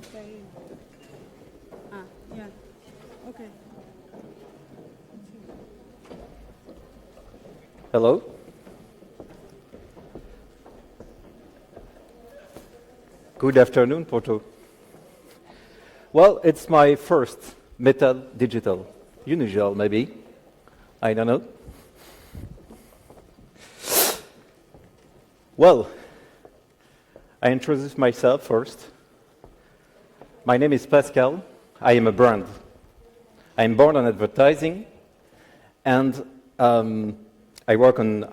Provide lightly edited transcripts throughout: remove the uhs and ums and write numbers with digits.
Okay. Yeah. Okay. Hello. Good afternoon, Porto. Well, it's my first metal digital. Unusual, maybe. I don't know. Well, I introduce myself first. My name is Pascal. I am a brand. I am born on advertising, and I work on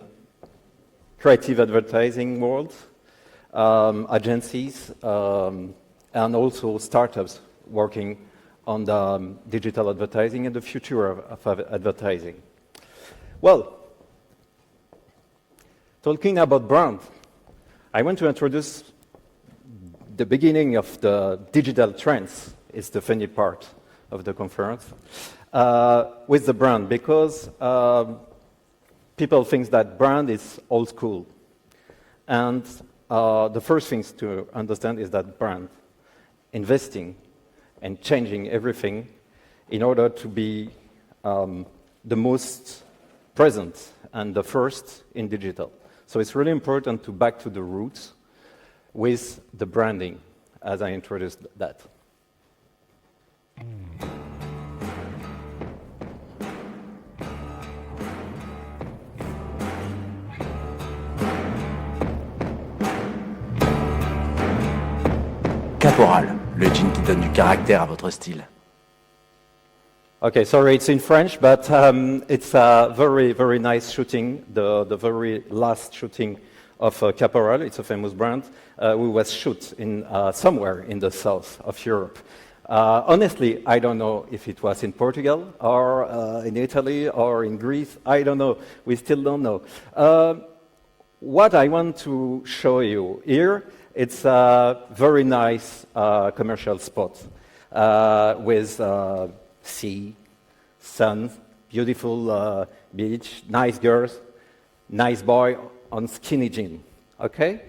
creative advertising world, agencies, and also startups working on the digital advertising and the future of advertising. Well, talking about brand, I want to introduce the beginning of the digital trends. Is the funny part of the conference with the brand, because people think that brand is old school. And the first things to understand is that brand investing and changing everything in order to be the most present and the first in digital. So it's really important to back to the roots with the branding, as I introduced that. Caporal, le jean qui donne du caractère à votre style. Okay, sorry, it's in French, but it's a very, very nice shooting, the very last shooting of Caporal. It's a famous brand. We was shot in somewhere in the south of Europe. Honestly, I don't know if it was in Portugal or in Italy or in Greece. I don't know. We still don't know. What I want to show you here, it's a very nice commercial spot with sea, sun, beautiful beach, nice girls, nice boy on skinny jean. Okay?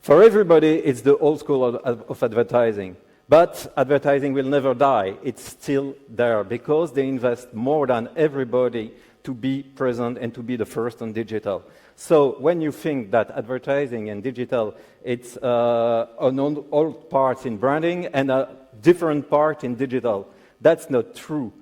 For everybody, it's the old school of advertising. But advertising will never die. It's still there because they invest more than everybody to be present and to be the first on digital. So when you think that advertising and digital, it's an old part in branding and a different part in digital, that's not true.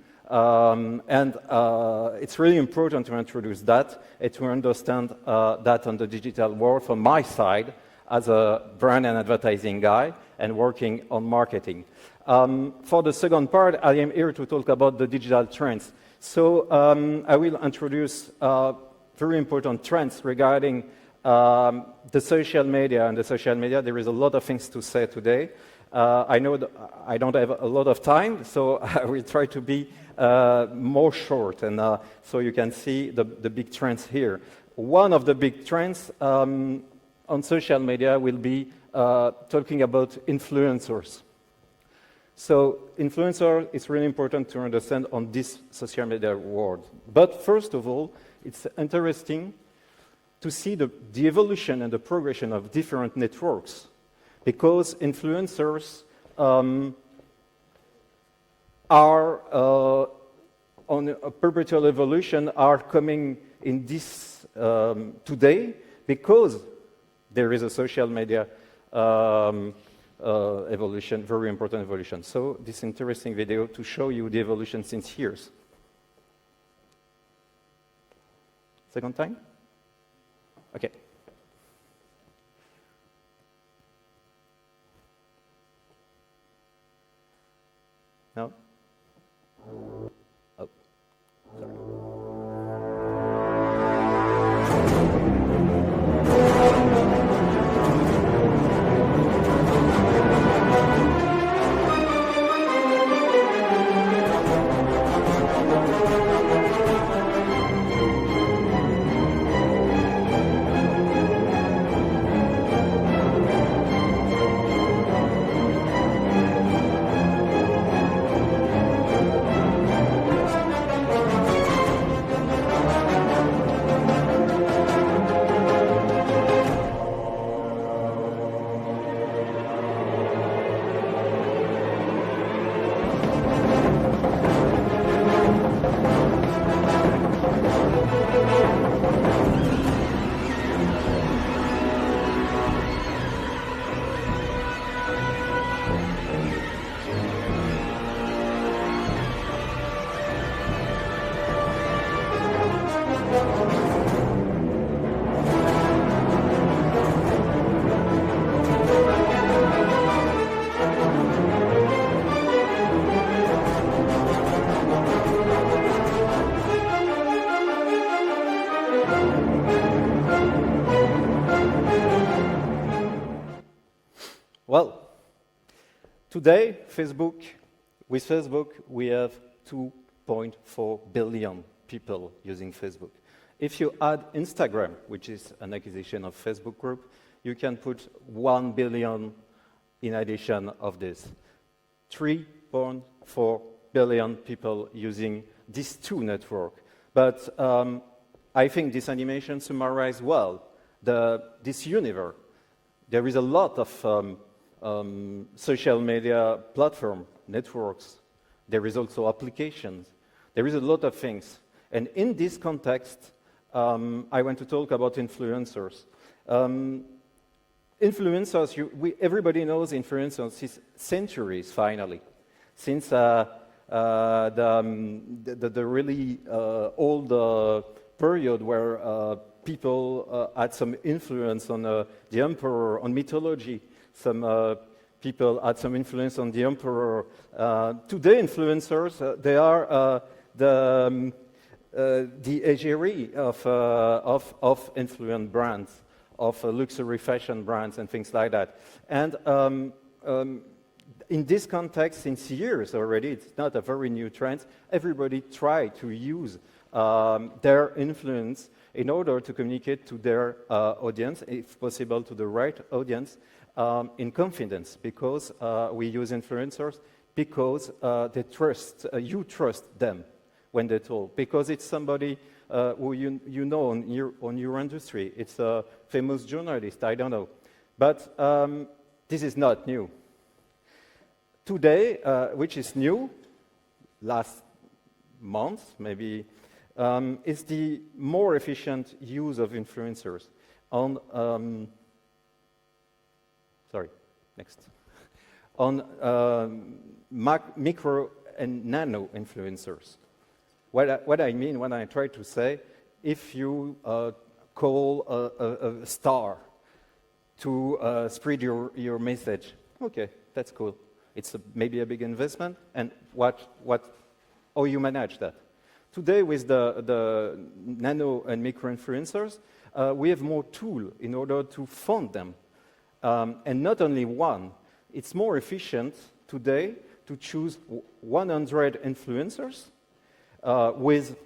It's really important to introduce that and to understand that on the digital world from my side as a brand and advertising guy and working on marketing. For the second part, I am here to talk about the digital trends. So I will introduce very important trends regarding the social media. And the social media, there is a lot of things to say today. I know that I don't have a lot of time, so I will try to be more short, and so you can see the big trends here. One of the big trends on social media will be talking about influencers. So influencer is really important to understand on this social media world. But first of all, it's interesting to see the evolution and the progression of different networks, because influencers are on a perpetual evolution, are coming in this today because there is a social media evolution, very important evolution. So this interesting video to show you the evolution since years. Second time? Okay. No? Oh, sorry. Today, with Facebook, we have 2.4 billion people using Facebook. If you add Instagram, which is an acquisition of Facebook group, you can put 1 billion in addition of this. 3.4 billion people using these two networks. But I think this animation summarizes well this universe. There is a lot of social media platform networks. There is also applications. There is a lot of things. And in this context, I want to talk about influencers. Influencers, everybody knows influencers since centuries, finally. Since the really old period where people had some influence on the emperor, on mythology. Some people had some influence on the emperor. Today, influencers, they are the égérie of influent brands, of luxury fashion brands and things like that. And in this context, since years already, it's not a very new trend, everybody try to use their influence in order to communicate to their audience, if possible to the right audience, in confidence, because we use influencers, because they trust, you trust them when they talk, because it's somebody who you know on your industry. It's a famous journalist, I don't know. But this is not new. Today, which is new, last month maybe, is the more efficient use of influencers on, on micro and nano influencers. What I mean when I try to say, if you call a star to spread your message, okay, that's cool. It's maybe a big investment, and how you manage that? Today, with the nano and micro influencers, we have more tools in order to fund them, and not only one. It's more efficient today to choose 100 influencers with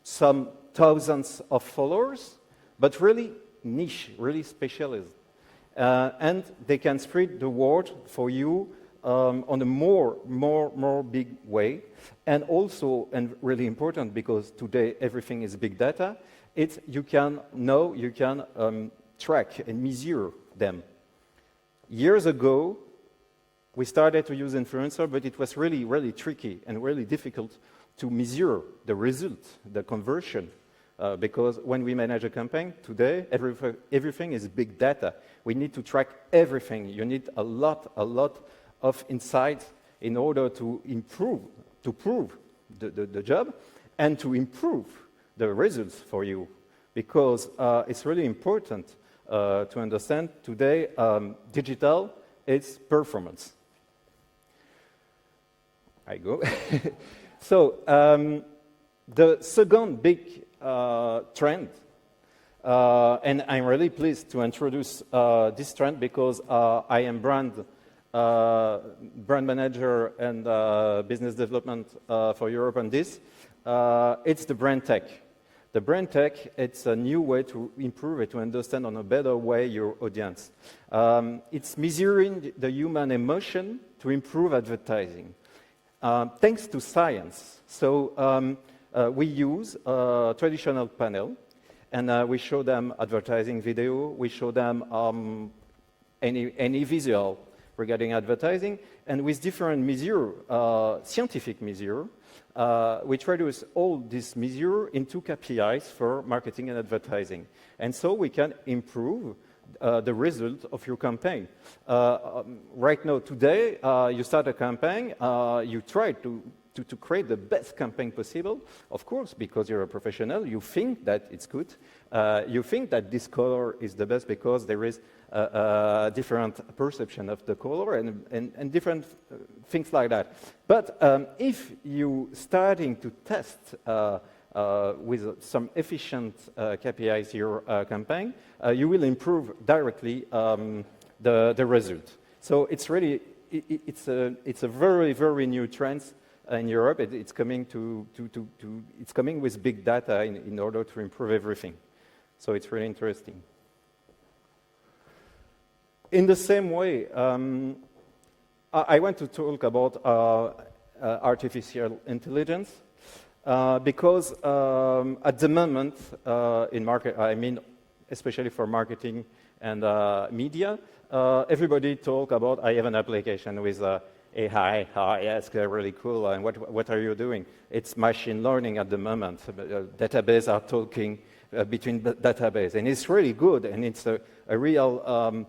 some thousands of followers, but really niche, really specialist, and they can spread the word for you on a more big way. And also, and really important, because today everything is big data, you can track and measure them. Years ago, we started to use influencer, but it was really, really tricky and really difficult to measure the result, the conversion, because when we manage a campaign today, everything is big data. We need to track everything. You need a lot of insights in order to prove the job and to improve the results for you, because it's really important to understand today digital is performance. I go. So the second big trend, and I'm really pleased to introduce this trend because I am brand manager and business development for Europe on this. It's the brand tech. The brand tech, it's a new way to improve it, to understand on a better way your audience. It's measuring the human emotion to improve advertising. Thanks to science. So we use a traditional panel, and we show them advertising video, we show them any visual regarding advertising, and with different measures, scientific measures, we traduce all these measures into KPIs for marketing and advertising. And so we can improve the result of your campaign. Right now, today, you start a campaign, you try to create the best campaign possible, of course, because you're a professional, you think that it's good, you think that this color is the best because there is a different perception of the color and different things like that. But if you starting to test with some efficient KPIs your campaign, you will improve directly the result. So it's really it's a very, very new trend in Europe. It's coming it's coming with big data in order to improve everything. So it's really interesting. In the same way, I want to talk about artificial intelligence because at the moment in market, I mean, especially for marketing and media, everybody talk about, I have an application with AI, yes, really cool, and what are you doing? It's machine learning at the moment. Database are talking between database, and it's really good, and it's a real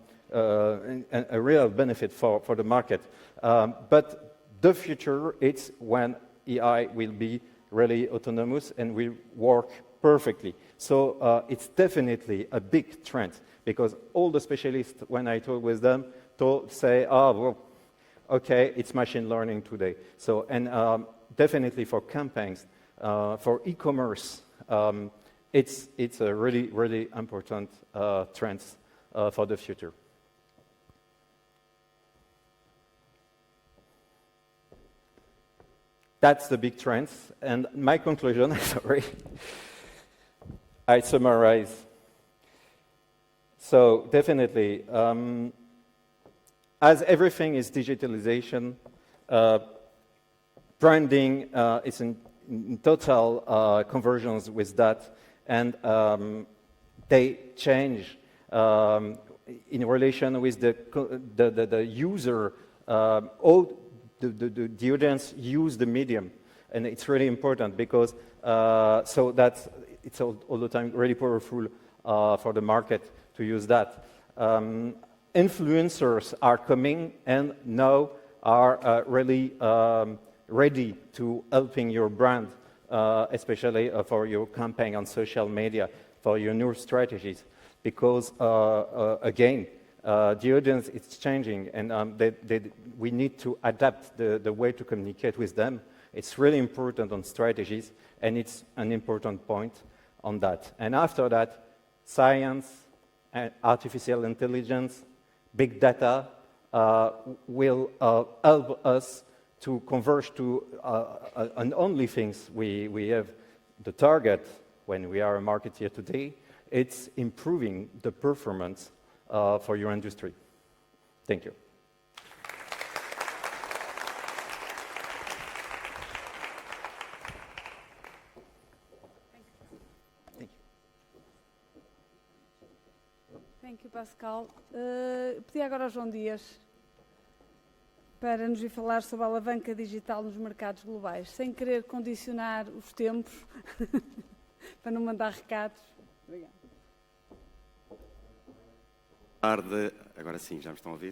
benefit for the market. But the future, it's when AI will be really autonomous and will work perfectly. So it's definitely a big trend, because all the specialists, when I talk with them, say, oh, well, okay, it's machine learning today. So, and definitely for campaigns, for e-commerce, it's a really, really important trend for the future. That's the big trends. And my conclusion, sorry, I summarize. So definitely, as everything is digitalization, branding is in total conversions with that, and they change in relation with the user. All the audience use the medium, and it's really important because so that's it's all the time really powerful for the market to use that. Influencers are coming and now are really ready to helping your brand, especially for your campaign on social media, for your new strategies, because again, the audience is changing, and we need to adapt the way to communicate with them. It's really important on strategies, and it's an important point on that. And after that, science, and artificial intelligence, big data will help us to converge to an only things we have the target when we are a marketer today. It's improving the performance for your industry. Thank you. Thank you, Pascal. Pedi agora ao João Dias para nos vir falar sobre a alavanca digital nos mercados globais, sem querer condicionar os tempos, para não mandar recados. Obrigada. Boa tarde, agora sim, já me estão a ouvir?